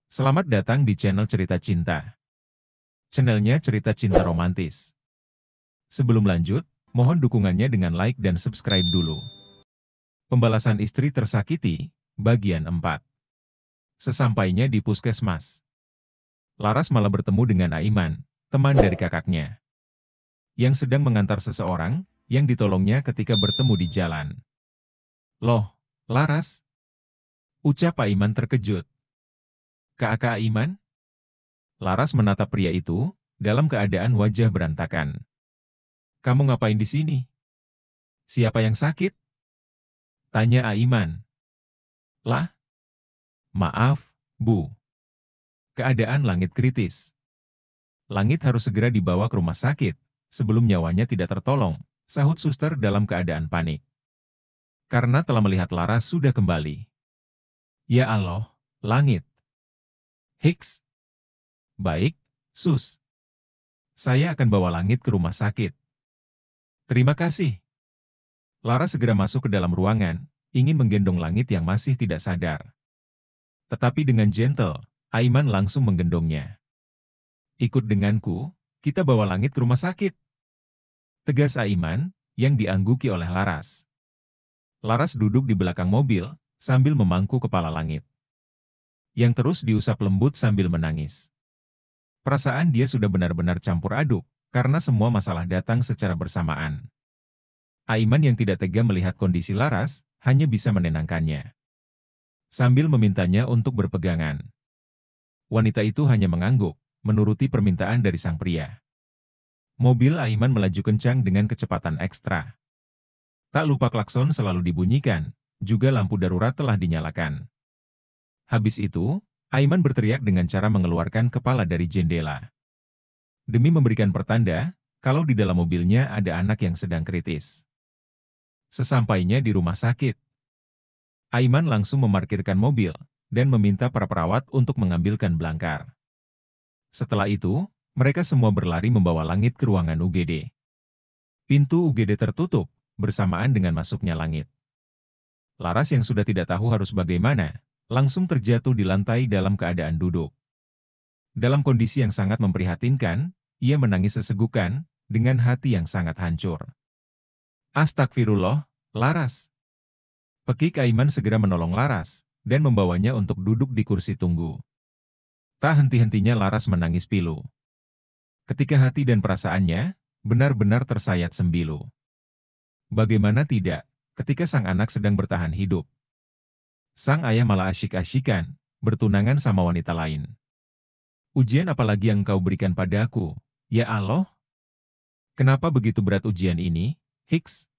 Selamat datang di channel Cerita Cinta. Channelnya cerita cinta romantis. Sebelum lanjut, mohon dukungannya dengan like dan subscribe dulu. Pembalasan istri tersakiti, bagian 4. Sesampainya di puskesmas, Laras malah bertemu dengan Aiman, teman dari kakaknya, yang sedang mengantar seseorang, yang ditolongnya ketika bertemu di jalan. Loh, Laras? Ucap Aiman terkejut. Kakak Aiman? Laras menatap pria itu, dalam keadaan wajah berantakan. Kamu ngapain di sini? Siapa yang sakit? Tanya Aiman. Lah? Maaf, Bu. Keadaan Langit kritis. Langit harus segera dibawa ke rumah sakit, sebelum nyawanya tidak tertolong, sahut suster dalam keadaan panik. Karena telah melihat Laras sudah kembali. Ya Allah, Langit. Hiks. Baik, Sus. Saya akan bawa Langit ke rumah sakit. Terima kasih. Laras segera masuk ke dalam ruangan, ingin menggendong Langit yang masih tidak sadar. Tetapi dengan gentle, Aiman langsung menggendongnya. Ikut denganku, kita bawa Langit ke rumah sakit. Tegas Aiman, yang diangguki oleh Laras. Laras duduk di belakang mobil, sambil memangku kepala Langit, yang terus diusap lembut sambil menangis. Perasaan dia sudah benar-benar campur aduk, karena semua masalah datang secara bersamaan. Aiman yang tidak tega melihat kondisi Laras, hanya bisa menenangkannya, sambil memintanya untuk berpegangan. Wanita itu hanya mengangguk, menuruti permintaan dari sang pria. Mobil Aiman melaju kencang dengan kecepatan ekstra. Tak lupa klakson selalu dibunyikan, juga lampu darurat telah dinyalakan. Habis itu, Aiman berteriak dengan cara mengeluarkan kepala dari jendela, demi memberikan pertanda, kalau di dalam mobilnya ada anak yang sedang kritis. Sesampainya di rumah sakit, Aiman langsung memarkirkan mobil, dan meminta para perawat untuk mengambilkan belangkar. Setelah itu, mereka semua berlari membawa Langit ke ruangan UGD. Pintu UGD tertutup, bersamaan dengan masuknya Langit. Laras yang sudah tidak tahu harus bagaimana, langsung terjatuh di lantai dalam keadaan duduk. Dalam kondisi yang sangat memprihatinkan, ia menangis sesegukan, dengan hati yang sangat hancur. Astagfirullah, Laras. Pekik Aiman segera menolong Laras, dan membawanya untuk duduk di kursi tunggu. Tak henti-hentinya Laras menangis pilu. Ketika hati dan perasaannya, benar-benar tersayat sembilu. Bagaimana tidak, ketika sang anak sedang bertahan hidup. Sang ayah malah asyik-asyikan, bertunangan sama wanita lain. Ujian apalagi yang kau berikan padaku, ya Allah? Kenapa begitu berat ujian ini, Hiks?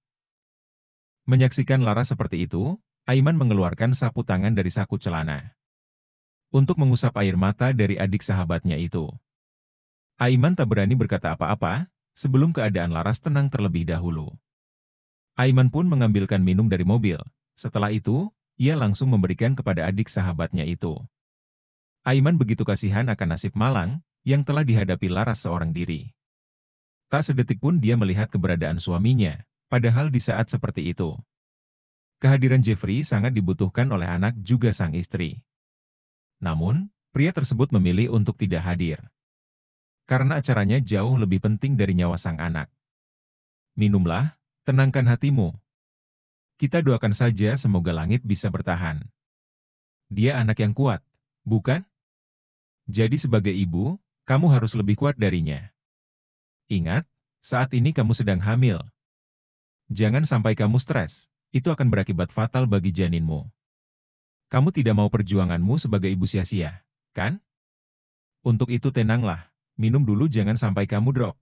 Menyaksikan Laras seperti itu, Aiman mengeluarkan sapu tangan dari saku celana, untuk mengusap air mata dari adik sahabatnya itu. Aiman tak berani berkata apa-apa, sebelum keadaan Laras tenang terlebih dahulu. Aiman pun mengambilkan minum dari mobil. Setelah itu, ia langsung memberikan kepada adik sahabatnya itu. Aiman begitu kasihan akan nasib malang, yang telah dihadapi Laras seorang diri. Tak sedetik pun dia melihat keberadaan suaminya, padahal di saat seperti itu, kehadiran Jeffrey sangat dibutuhkan oleh anak juga sang istri. Namun, pria tersebut memilih untuk tidak hadir, karena acaranya jauh lebih penting dari nyawa sang anak. Minumlah, tenangkan hatimu. Kita doakan saja semoga Langit bisa bertahan. Dia anak yang kuat, bukan? Jadi sebagai ibu, kamu harus lebih kuat darinya. Ingat, saat ini kamu sedang hamil. Jangan sampai kamu stres, itu akan berakibat fatal bagi janinmu. Kamu tidak mau perjuanganmu sebagai ibu sia-sia, kan? Untuk itu tenanglah, minum dulu jangan sampai kamu drop.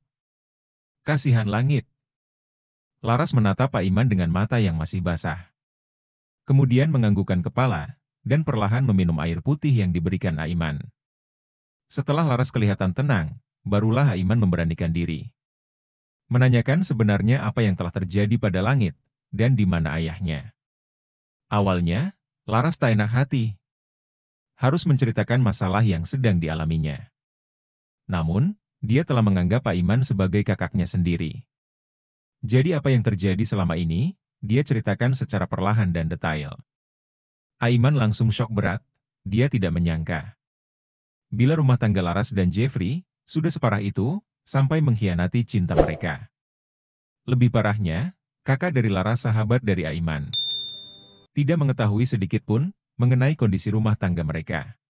Kasihan Langit. Laras menatap Pak Iman dengan mata yang masih basah. Kemudian menganggukkan kepala, dan perlahan meminum air putih yang diberikan Aiman. Setelah Laras kelihatan tenang, barulah Aiman memberanikan diri, menanyakan sebenarnya apa yang telah terjadi pada Langit, dan di mana ayahnya. Awalnya, Laras tak enak hati, harus menceritakan masalah yang sedang dialaminya. Namun, dia telah menganggap Aiman sebagai kakaknya sendiri. Jadi apa yang terjadi selama ini, dia ceritakan secara perlahan dan detail. Aiman langsung syok berat, dia tidak menyangka bila rumah tangga Laras dan Jeffrey sudah separah itu, sampai mengkhianati cinta mereka. Lebih parahnya, kakak dari Laras sahabat dari Aiman. Tidak mengetahui sedikit pun mengenai kondisi rumah tangga mereka.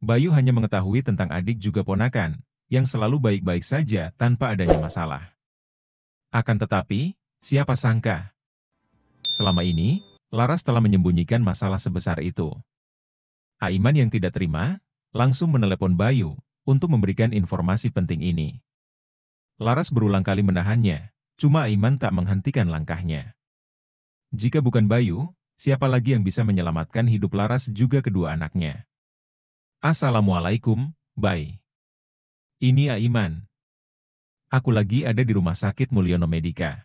Bayu hanya mengetahui tentang adik juga ponakan, yang selalu baik-baik saja tanpa adanya masalah. Akan tetapi, siapa sangka? Selama ini, Laras telah menyembunyikan masalah sebesar itu. Aiman yang tidak terima, langsung menelepon Bayu untuk memberikan informasi penting ini. Laras berulang kali menahannya, cuma Aiman tak menghentikan langkahnya. Jika bukan Bayu, siapa lagi yang bisa menyelamatkan hidup Laras juga kedua anaknya? Assalamualaikum, Bay. Ini Aiman. Aku lagi ada di Rumah Sakit Mulyono Medika.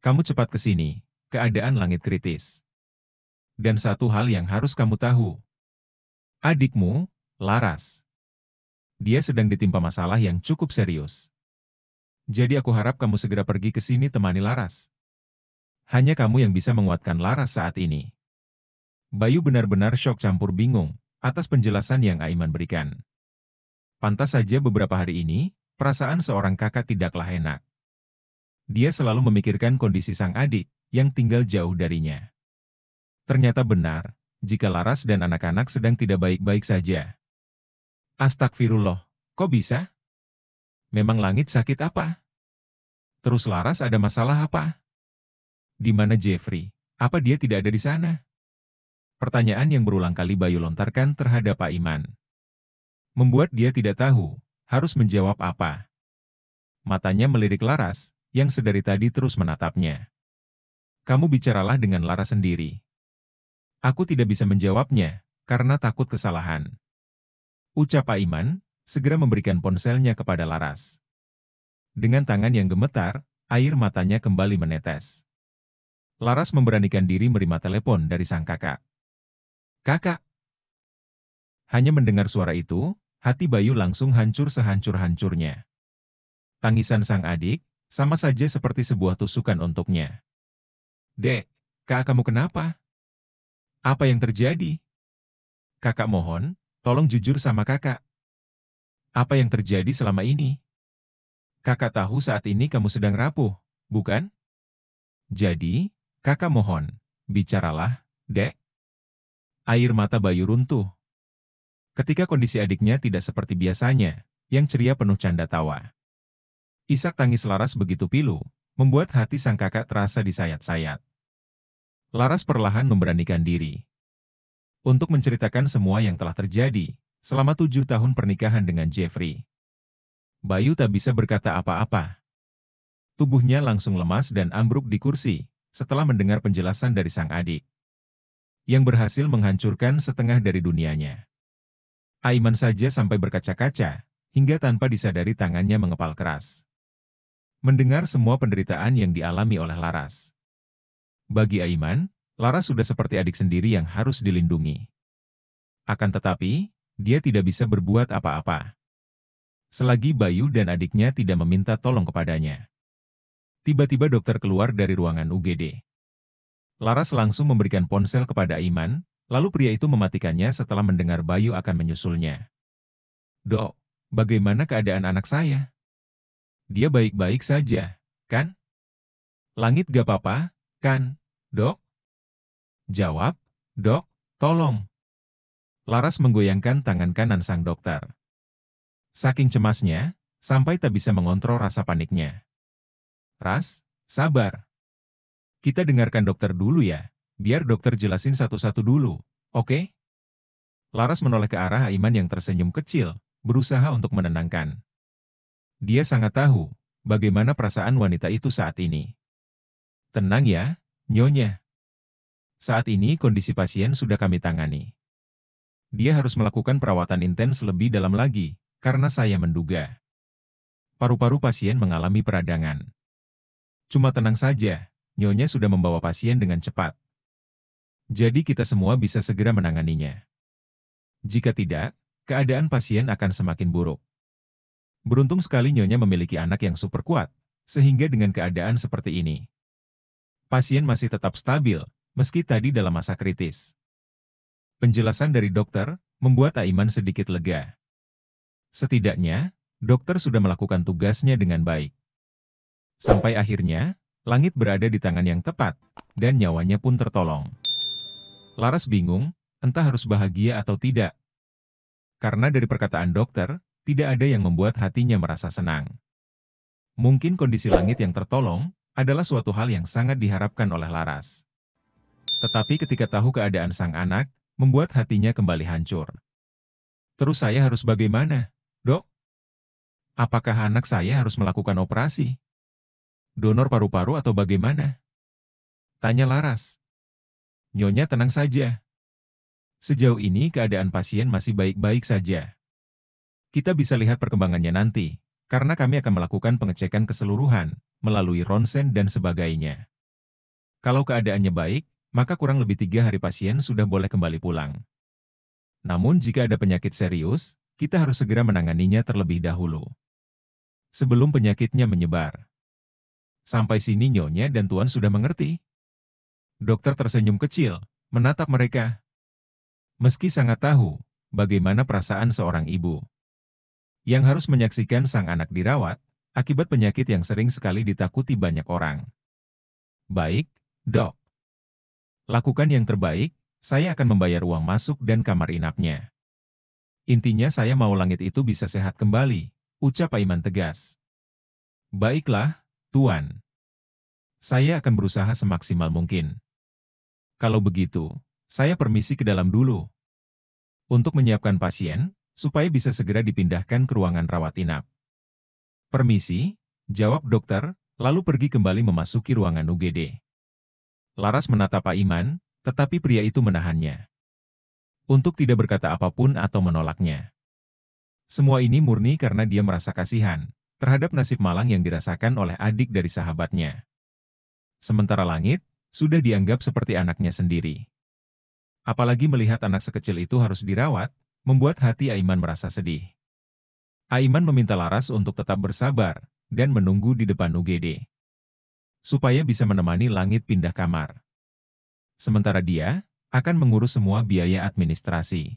Kamu cepat ke sini, keadaan langit kritis. Dan satu hal yang harus kamu tahu. Adikmu, Laras. Dia sedang ditimpa masalah yang cukup serius. Jadi aku harap kamu segera pergi ke sini temani Laras. Hanya kamu yang bisa menguatkan Laras saat ini. Bayu benar-benar syok campur bingung atas penjelasan yang Aiman berikan. Pantas saja beberapa hari ini, perasaan seorang kakak tidaklah enak. Dia selalu memikirkan kondisi sang adik yang tinggal jauh darinya. Ternyata benar, jika Laras dan anak-anak sedang tidak baik-baik saja. Astagfirullah, kok bisa? Memang langit sakit apa? Terus Laras ada masalah apa? Di mana Jeffrey? Apa dia tidak ada di sana? Pertanyaan yang berulang kali Bayu lontarkan terhadap Pak Iman. Membuat dia tidak tahu harus menjawab apa. Matanya melirik Laras, yang sedari tadi terus menatapnya. Kamu bicaralah dengan Laras sendiri. Aku tidak bisa menjawabnya, karena takut kesalahan. Ucap Pak Iman, segera memberikan ponselnya kepada Laras. Dengan tangan yang gemetar, air matanya kembali menetes. Laras memberanikan diri menerima telepon dari sang kakak. Kakak! Hanya mendengar suara itu, hati Bayu langsung hancur sehancur-hancurnya. Tangisan sang adik, sama saja seperti sebuah tusukan untuknya. Dek, kak kamu kenapa? Apa yang terjadi? Kakak mohon, tolong jujur sama kakak. Apa yang terjadi selama ini? Kakak tahu saat ini kamu sedang rapuh, bukan? Jadi, kakak mohon, bicaralah, dek. Air mata Bayu runtuh. Ketika kondisi adiknya tidak seperti biasanya, yang ceria penuh canda tawa. Isak tangis Laras begitu pilu, membuat hati sang kakak terasa disayat-sayat. Laras perlahan memberanikan diri untuk menceritakan semua yang telah terjadi selama 7 tahun pernikahan dengan Jeffrey. Bayu tak bisa berkata apa-apa. Tubuhnya langsung lemas dan ambruk di kursi setelah mendengar penjelasan dari sang adik, yang berhasil menghancurkan setengah dari dunianya. Aiman saja sampai berkaca-kaca, hingga tanpa disadari tangannya mengepal keras. Mendengar semua penderitaan yang dialami oleh Laras. Bagi Aiman, Laras sudah seperti adik sendiri yang harus dilindungi. Akan tetapi, dia tidak bisa berbuat apa-apa selagi Bayu dan adiknya tidak meminta tolong kepadanya. Tiba-tiba dokter keluar dari ruangan UGD. Laras langsung memberikan ponsel kepada Aiman, lalu pria itu mematikannya setelah mendengar Bayu akan menyusulnya. Dok, bagaimana keadaan anak saya? Dia baik-baik saja, kan? Langit gak apa-apa, kan, dok? Jawab, dok, tolong. Laras menggoyangkan tangan kanan sang dokter. Saking cemasnya, sampai tak bisa mengontrol rasa paniknya. Ras, sabar. Kita dengarkan dokter dulu ya, biar dokter jelasin satu-satu dulu, oke? Laras menoleh ke arah Aiman yang tersenyum kecil, berusaha untuk menenangkan. Dia sangat tahu bagaimana perasaan wanita itu saat ini. Tenang ya, Nyonya. Saat ini kondisi pasien sudah kami tangani. Dia harus melakukan perawatan intens lebih dalam lagi, karena saya menduga paru-paru pasien mengalami peradangan. Cuma tenang saja, Nyonya sudah membawa pasien dengan cepat. Jadi kita semua bisa segera menanganinya. Jika tidak, keadaan pasien akan semakin buruk. Beruntung sekali Nyonya memiliki anak yang super kuat, sehingga dengan keadaan seperti ini, pasien masih tetap stabil, meski tadi dalam masa kritis. Penjelasan dari dokter membuat Aiman sedikit lega. Setidaknya, dokter sudah melakukan tugasnya dengan baik. Sampai akhirnya, langit berada di tangan yang tepat, dan nyawanya pun tertolong. Laras bingung, entah harus bahagia atau tidak. Karena dari perkataan dokter, tidak ada yang membuat hatinya merasa senang. Mungkin kondisi langit yang tertolong adalah suatu hal yang sangat diharapkan oleh Laras. Tetapi ketika tahu keadaan sang anak, membuat hatinya kembali hancur. Terus saya harus bagaimana, Dok? Apakah anak saya harus melakukan operasi? Donor paru-paru atau bagaimana? Tanya Laras. Nyonya tenang saja. Sejauh ini keadaan pasien masih baik-baik saja. Kita bisa lihat perkembangannya nanti, karena kami akan melakukan pengecekan keseluruhan, melalui ronsen dan sebagainya. Kalau keadaannya baik, maka kurang lebih 3 hari pasien sudah boleh kembali pulang. Namun jika ada penyakit serius, kita harus segera menanganinya terlebih dahulu. Sebelum penyakitnya menyebar. Sampai sini Nyonya dan Tuan sudah mengerti. Dokter tersenyum kecil, menatap mereka. Meski sangat tahu bagaimana perasaan seorang ibu yang harus menyaksikan sang anak dirawat akibat penyakit yang sering sekali ditakuti banyak orang. Baik, Dok. Lakukan yang terbaik, saya akan membayar uang masuk dan kamar inapnya. Intinya saya mau langit itu bisa sehat kembali, ucap Aiman tegas. Baiklah, Tuan. Saya akan berusaha semaksimal mungkin. Kalau begitu, saya permisi ke dalam dulu. Untuk menyiapkan pasien, supaya bisa segera dipindahkan ke ruangan rawat inap. Permisi, jawab dokter, lalu pergi kembali memasuki ruangan UGD. Laras menatap Aiman, tetapi pria itu menahannya. Untuk tidak berkata apapun atau menolaknya. Semua ini murni karena dia merasa kasihan terhadap nasib malang yang dirasakan oleh adik dari sahabatnya. Sementara Langit sudah dianggap seperti anaknya sendiri. Apalagi melihat anak sekecil itu harus dirawat, membuat hati Aiman merasa sedih. Aiman meminta Laras untuk tetap bersabar dan menunggu di depan UGD. Supaya bisa menemani Langit pindah kamar. Sementara dia akan mengurus semua biaya administrasi.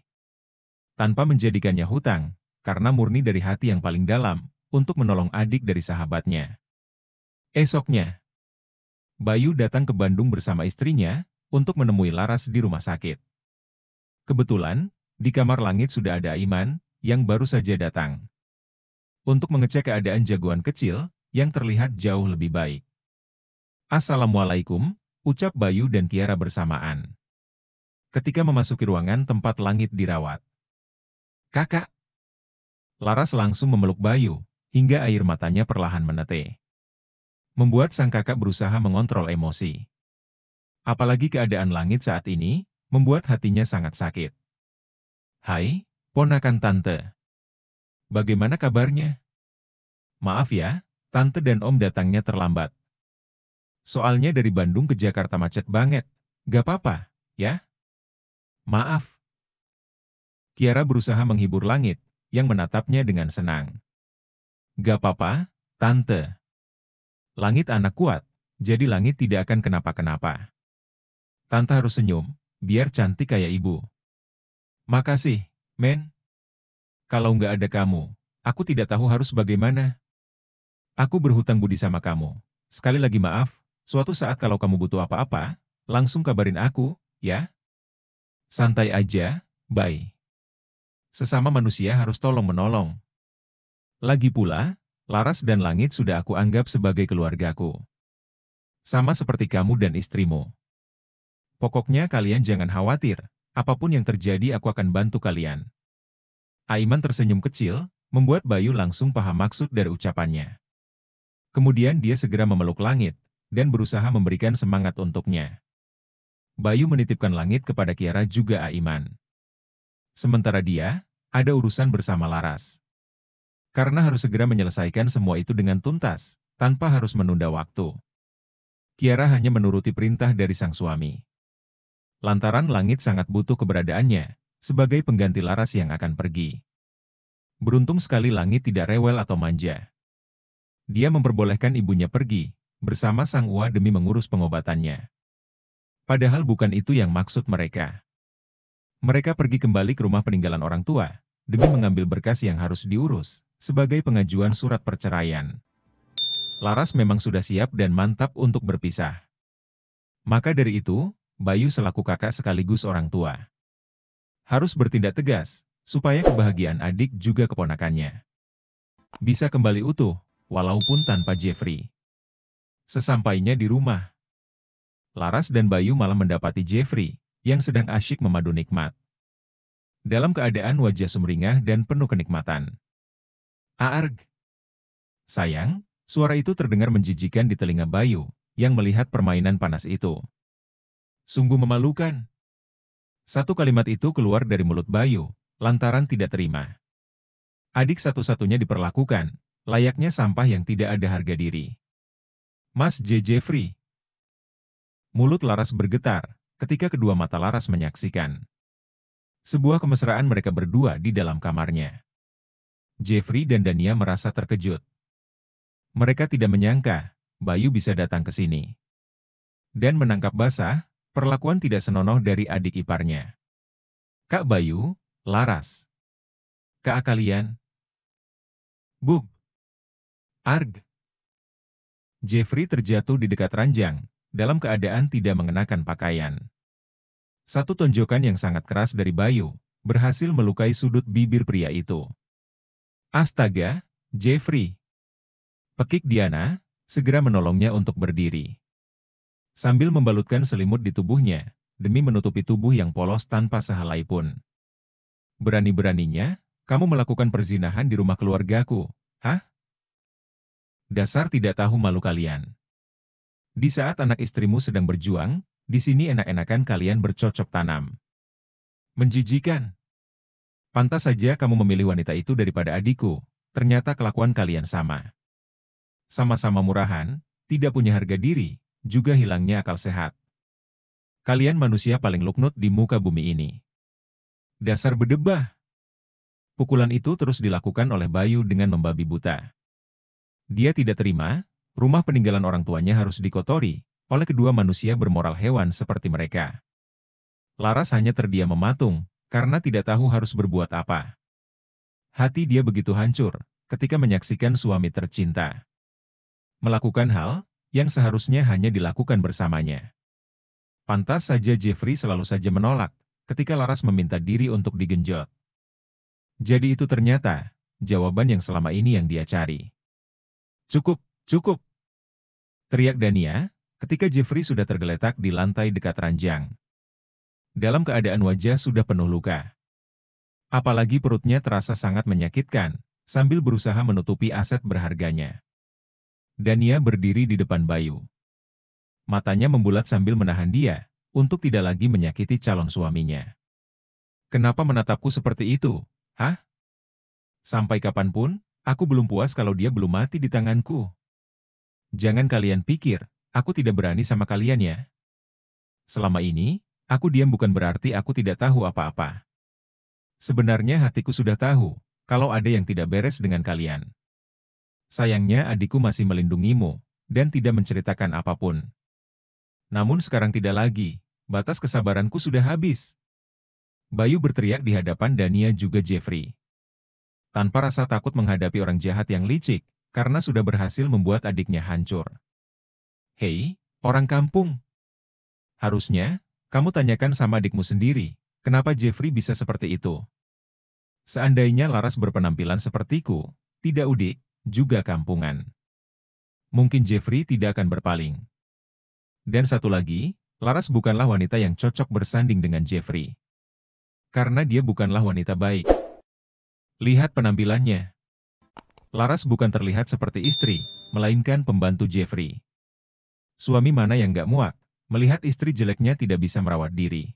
Tanpa menjadikannya hutang, karena murni dari hati yang paling dalam untuk menolong adik dari sahabatnya. Esoknya, Bayu datang ke Bandung bersama istrinya untuk menemui Laras di rumah sakit. Kebetulan, di kamar Langit sudah ada Aiman yang baru saja datang. Untuk mengecek keadaan jagoan kecil yang terlihat jauh lebih baik. Assalamualaikum, ucap Bayu dan Kiara bersamaan. Ketika memasuki ruangan tempat Langit dirawat. Kakak. Laras langsung memeluk Bayu, hingga air matanya perlahan menetes. Membuat sang kakak berusaha mengontrol emosi. Apalagi keadaan Langit saat ini, membuat hatinya sangat sakit. Hai, ponakan tante. Bagaimana kabarnya? Maaf ya, tante dan om datangnya terlambat. Soalnya dari Bandung ke Jakarta macet banget. Gak apa-apa, ya? Maaf. Kiara berusaha menghibur Langit, yang menatapnya dengan senang. Gak apa-apa, tante. Langit anak kuat, jadi Langit tidak akan kenapa-kenapa. Tante harus senyum, biar cantik kayak ibu. Makasih, men. Kalau nggak ada kamu, aku tidak tahu harus bagaimana. Aku berhutang budi sama kamu. Sekali lagi maaf, suatu saat kalau kamu butuh apa-apa, langsung kabarin aku, ya? Santai aja, bye. Sesama manusia harus tolong-menolong. Lagi pula, Laras dan Langit sudah aku anggap sebagai keluargaku. Sama seperti kamu dan istrimu. Pokoknya kalian jangan khawatir, apapun yang terjadi aku akan bantu kalian. Aiman tersenyum kecil, membuat Bayu langsung paham maksud dari ucapannya. Kemudian dia segera memeluk Langit, dan berusaha memberikan semangat untuknya. Bayu menitipkan Langit kepada Kiara juga Aiman. Sementara dia, ada urusan bersama Laras. Karena harus segera menyelesaikan semua itu dengan tuntas, tanpa harus menunda waktu. Kiara hanya menuruti perintah dari sang suami. Lantaran Langit sangat butuh keberadaannya, sebagai pengganti Laras yang akan pergi. Beruntung sekali Langit tidak rewel atau manja. Dia memperbolehkan ibunya pergi, bersama sang Ua demi mengurus pengobatannya. Padahal bukan itu yang maksud mereka. Mereka pergi kembali ke rumah peninggalan orang tua, demi mengambil berkas yang harus diurus, sebagai pengajuan surat perceraian. Laras memang sudah siap dan mantap untuk berpisah. Maka dari itu, Bayu selaku kakak sekaligus orang tua harus bertindak tegas, supaya kebahagiaan adik juga keponakannya bisa kembali utuh, walaupun tanpa Jeffrey. Sesampainya di rumah, Laras dan Bayu malah mendapati Jeffrey, yang sedang asyik memadu nikmat. Dalam keadaan wajah sumringah dan penuh kenikmatan. Aarg. Sayang, suara itu terdengar menjijikan di telinga Bayu, yang melihat permainan panas itu. Sungguh memalukan. Satu kalimat itu keluar dari mulut Bayu, lantaran tidak terima. Adik satu-satunya diperlakukan, layaknya sampah yang tidak ada harga diri. Mas Jeffrey. Mulut Laras bergetar, ketika kedua mata Laras menyaksikan sebuah kemesraan mereka berdua di dalam kamarnya. Jeffrey dan Dania merasa terkejut. Mereka tidak menyangka, Bayu bisa datang ke sini. Dan menangkap basah, perlakuan tidak senonoh dari adik iparnya. Kak Bayu, Laras. Kak kalian. Bub. Arg. Jeffrey terjatuh di dekat ranjang, dalam keadaan tidak mengenakan pakaian. Satu tonjokan yang sangat keras dari Bayu, berhasil melukai sudut bibir pria itu. Astaga, Jeffrey. Pekik Diana, segera menolongnya untuk berdiri. Sambil membalutkan selimut di tubuhnya, demi menutupi tubuh yang polos tanpa sehelai pun. Berani-beraninya, kamu melakukan perzinahan di rumah keluargaku, hah? Dasar tidak tahu malu kalian. Di saat anak istrimu sedang berjuang, di sini enak-enakan kalian bercocok tanam. Menjijikan. Pantas saja kamu memilih wanita itu daripada adikku, ternyata kelakuan kalian sama. Sama-sama murahan, tidak punya harga diri, juga hilangnya akal sehat. Kalian manusia paling luknut di muka bumi ini. Dasar bedebah. Pukulan itu terus dilakukan oleh Bayu dengan membabi buta. Dia tidak terima, rumah peninggalan orang tuanya harus dikotori oleh kedua manusia bermoral hewan seperti mereka. Laras hanya terdiam mematung, karena tidak tahu harus berbuat apa. Hati dia begitu hancur, ketika menyaksikan suami tercinta melakukan hal yang seharusnya hanya dilakukan bersamanya. Pantas saja Jeffrey selalu saja menolak, ketika Laras meminta diri untuk digenjot. Jadi itu ternyata, jawaban yang selama ini yang dia cari. Cukup, cukup! Teriak Dania, ketika Jeffrey sudah tergeletak di lantai dekat ranjang. Dalam keadaan wajah sudah penuh luka. Apalagi perutnya terasa sangat menyakitkan, sambil berusaha menutupi aset berharganya. Dania berdiri di depan Bayu. Matanya membulat sambil menahan dia, untuk tidak lagi menyakiti calon suaminya. Kenapa menatapku seperti itu, hah? Sampai kapanpun, aku belum puas kalau dia belum mati di tanganku. Jangan kalian pikir, aku tidak berani sama kalian ya. Selama ini, aku diam bukan berarti aku tidak tahu apa-apa. Sebenarnya hatiku sudah tahu, kalau ada yang tidak beres dengan kalian. Sayangnya adikku masih melindungimu, dan tidak menceritakan apapun. Namun sekarang tidak lagi, batas kesabaranku sudah habis. Bayu berteriak di hadapan Dania juga Jeffrey. Tanpa rasa takut menghadapi orang jahat yang licik, karena sudah berhasil membuat adiknya hancur. Hei, orang kampung. Harusnya, kamu tanyakan sama adikmu sendiri, kenapa Jeffrey bisa seperti itu. Seandainya Laras berpenampilan sepertiku, tidak udik, juga kampungan. Mungkin Jeffrey tidak akan berpaling. Dan satu lagi, Laras bukanlah wanita yang cocok bersanding dengan Jeffrey. Karena dia bukanlah wanita baik. Lihat penampilannya. Laras bukan terlihat seperti istri, melainkan pembantu Jeffrey. Suami mana yang gak muak, melihat istri jeleknya tidak bisa merawat diri.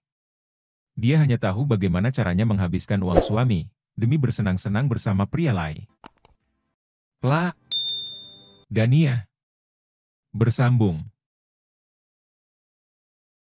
Dia hanya tahu bagaimana caranya menghabiskan uang suami, demi bersenang-senang bersama pria lain. Plak. Dania. Bersambung.